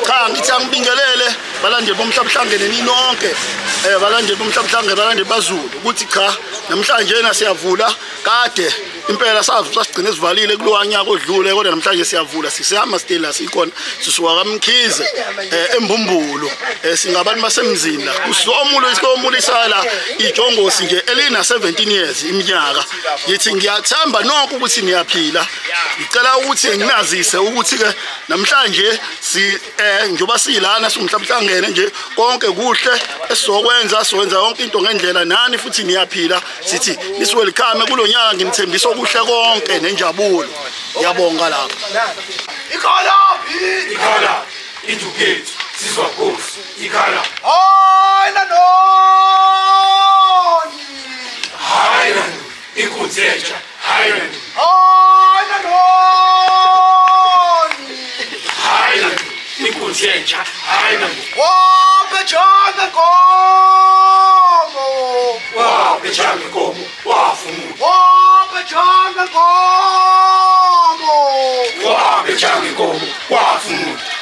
Cha ngithi angibingelele balandeli bomhlabuhlangene ninonke balandeli bomhlabuhlangene balandeli baZulu ukuthi cha namhlanje yena siyavula kade impela sasigcina sivalile kulowa nyaka odlule kodwa namhlanje siyavula sisihamba stela sikhona sisuka kaMkhize eMbumbulo singabantu basemzini la usomulo isikomulisala ijongosi nje elina 17 years iminyaka yithi ngiyathamba nonke ukuthi niyaphila ngicela ukuthi nginazise ukuthi ke namhlanje njoba silana singumhlabuhlangene nje konke kuhle esizokwenza siwenza yonke into ngendlela nani futhi niyaphila sithi welcome kulonyaka ngimthembisa okuhle konke nenjabulo ngiyabonga lapha ikhala indugate sizwa Nkosi ikhala hayi inkunzi entsha hayi inkunzi entsha hayi wabejanga inkomo wafumuka wabejanga inkomo wafumuka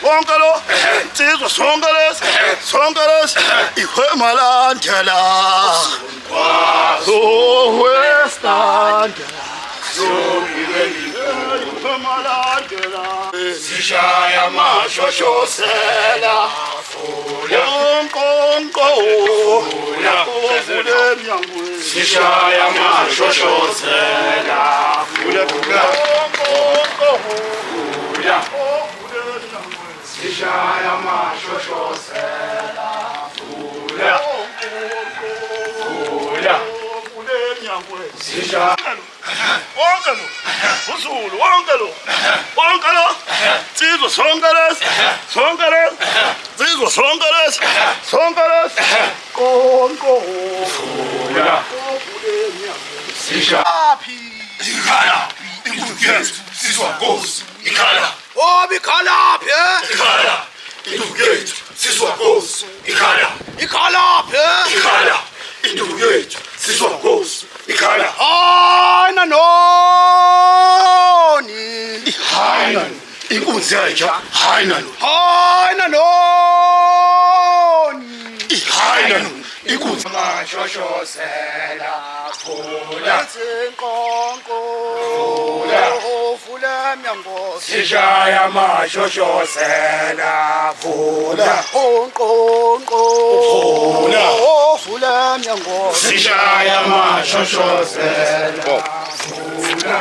Wonkalo, Tizwa Songalas, Ihwemalandela, oh, Westandela, Sishaya Mashosela, Yonkonko, Sishaya Mashosela, Sishaya Mashosela, Sishaya Wonkalo, Uzulu, Wonkalo, Tizwa Songalas, Tizwa Songalas, Konko, Sishaya ikhala inkunzi sizwa Nkosi ikhala bikhala phi ikhala induku yethu siswankosi ikhala ikhala phe ikhala induku yethu siswankosi ikhala hayina noni hayina inkunzi entsha hayina hayina noni hayina inkunzi mashoshozela vula zinqonqo vula emnyango sishaya mashoshozela vula onqonqo vula vula emnyango sishaya mashoshozela vula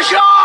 Hasha!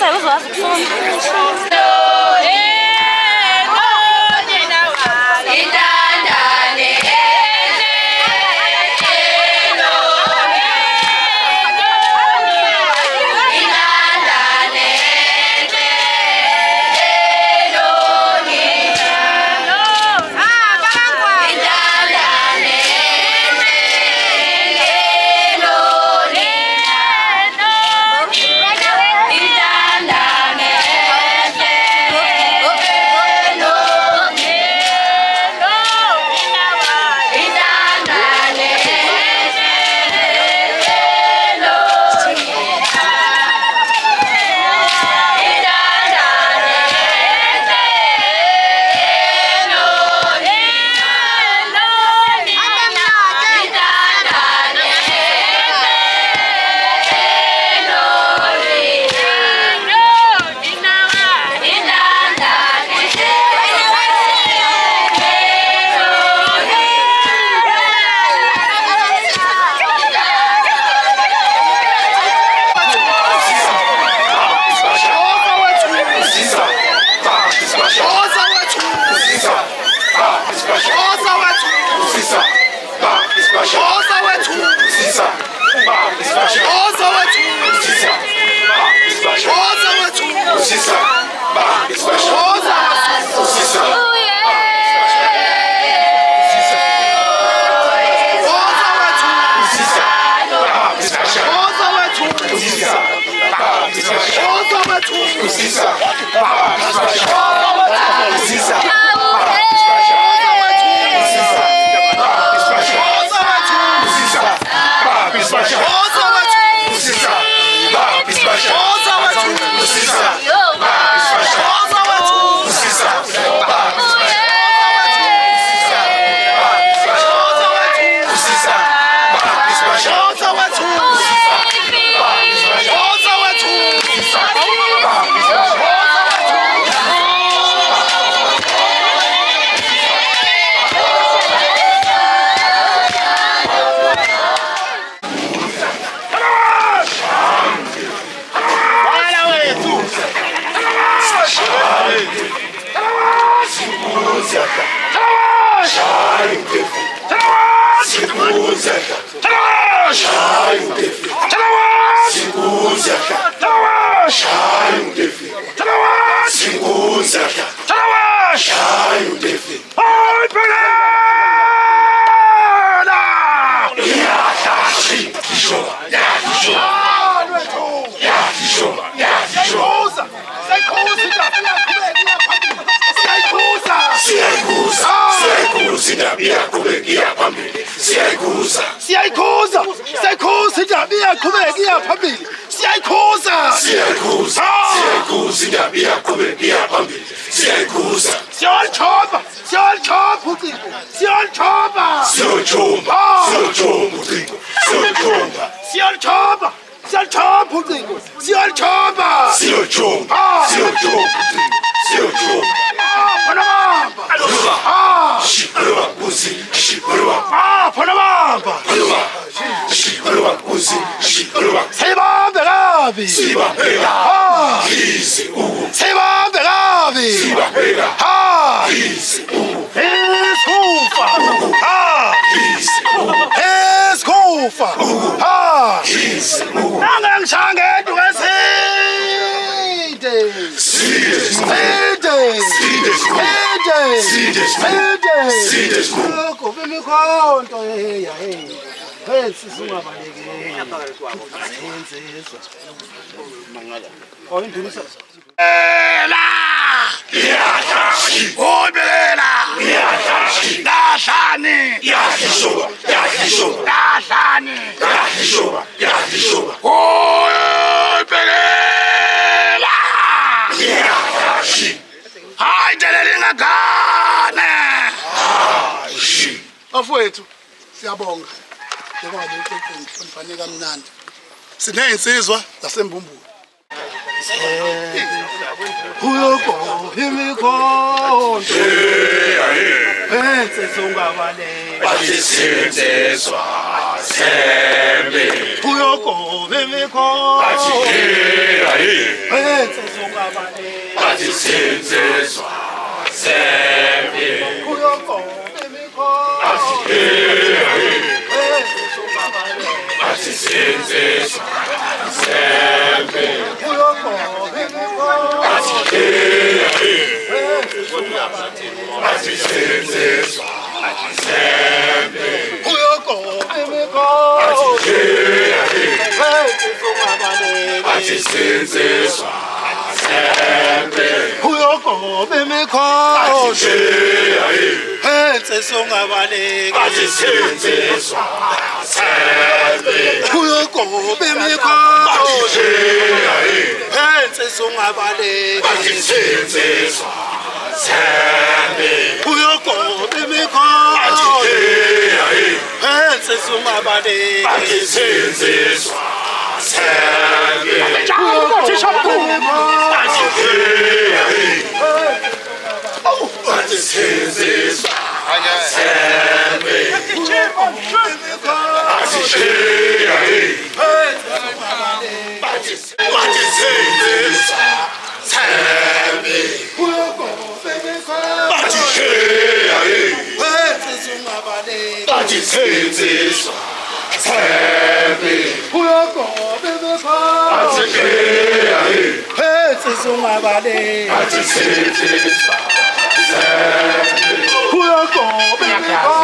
Sasa uzowazi kusoma. Afowethu siyabonga njengoba lesiqinifanele kamnandi. Siney'nsizwa zasembumbulo. Uyoko imikhonto. Bese songabale. Bathi senzezwa sembe uyogobe mikho wenze sungabale bathi senziswa sembe uyogobe mikho wenze sungabale bathi senziswa sembe uyogobe mikho wenze sungabale bathi senziswa sembe uyogobe mikho wenze sungabale bathi senziswa sembe uyogobe mikho wenze sungabale bathi senziswa sembe uyogobe mikho wenze sungabale bathi senziswa sembe uyogobe mikho wenze sungabale bathi senziswa sembe bathi senziswa sembe bathi senziswa sembe bathi senziswa sembe uyogobe mikho wenze sungabale bathi senziswa uyogobe mikho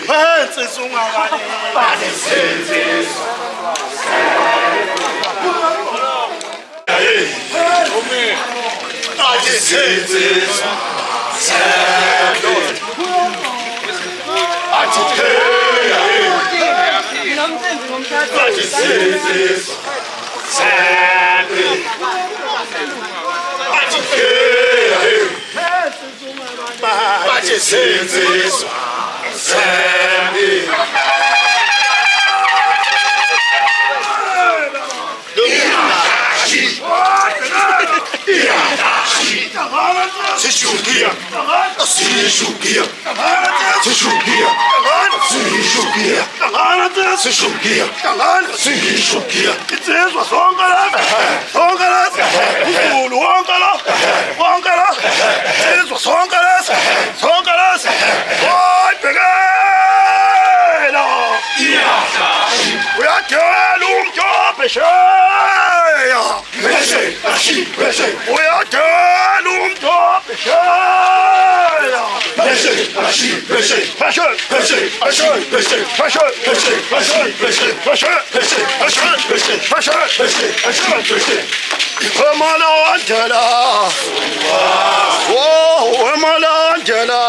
wenze sungabale bathi senziswa bathi senziswa sembe bathi bathi senziswa sembe bathi senziswa sembe Sishukia, sishukia, sishukia, sishukia, sishukia, sishukia. Insizwa sonke lapha, sonke lapha, uZulu wonke lapha, wonke lapha, insizwa sonke lapha, sonke lapha. Hoy bhekela, uyadela umjobhe sheya, uyadela umjobhe sheya. Wemalandela, oh, wemalandela,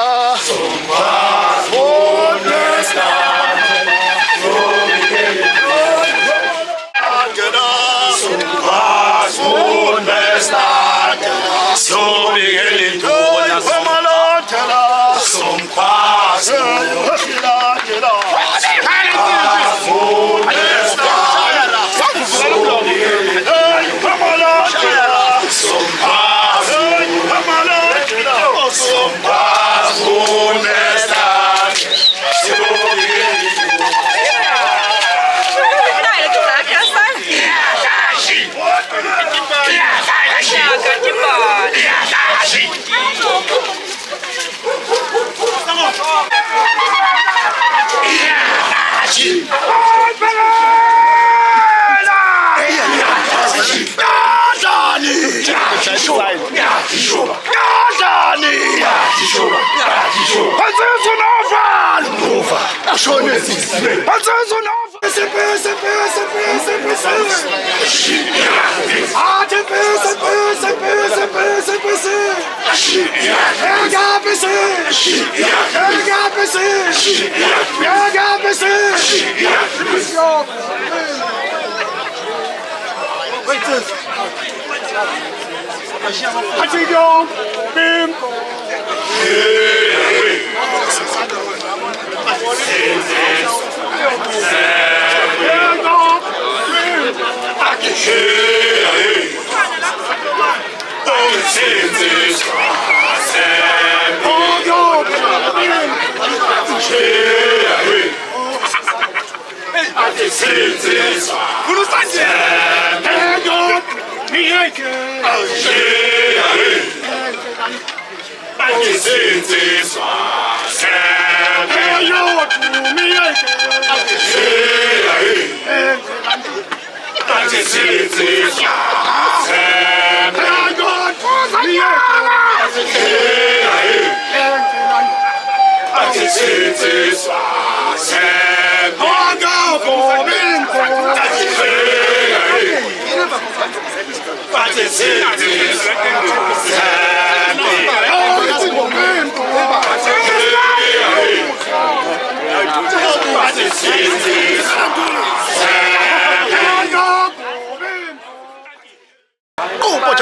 Sensizwa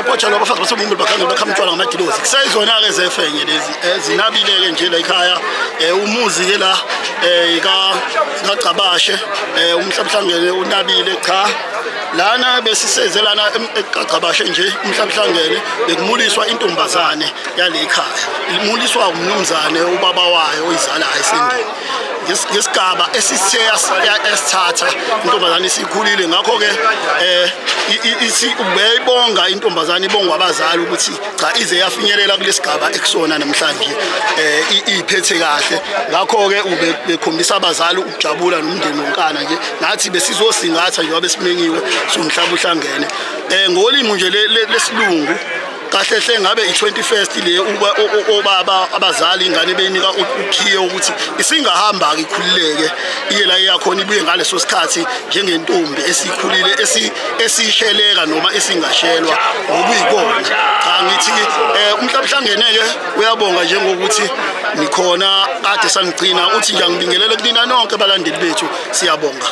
Pocha lo bafazi basemumuntu bakhangela bakhamtshwala ngamagilozi kusayizona-ke zefenye lezi zinabile-ke nje la ekhaya umuzi-ke la kaGcabashe umhlabuhlangene unabile cha lana besiseze lana eGcabashe nje umhlabuhlangene bekumuliswa intombazane yale ekhaya imuliswa umnumzane ubaba wayo oyizalayo esendini ngesigaba esithatha intombazane isikhulile ngakho-ke ubeyibonga intombazane ibongwa abazali ukuthi cha ize yafinyelela kulesigaba ekusona namhlanje iphethe kahle ngakho-ke bekhombisa abazali ukujabula nomndeni wonkana nje nathi besizosingatha njengoba besimenyiwe somhlabuhlangene ngolimi nje lesilungu kahle ngabe i21st le obaba abazali ingane beyinika ukhiye ukuthi isingahamba ikhululeke iye la yakhona ibuye ngaleso sikhathi njengentombi esikhulile esisheleka noma esingashelwa ngokuyikona cha ngithi umhlabuhlangene-ke uyabonga njengokuthi nikhona kade sanigcina uthi nje ngibingelele kunina nonke abalandeli bethu siyabonga.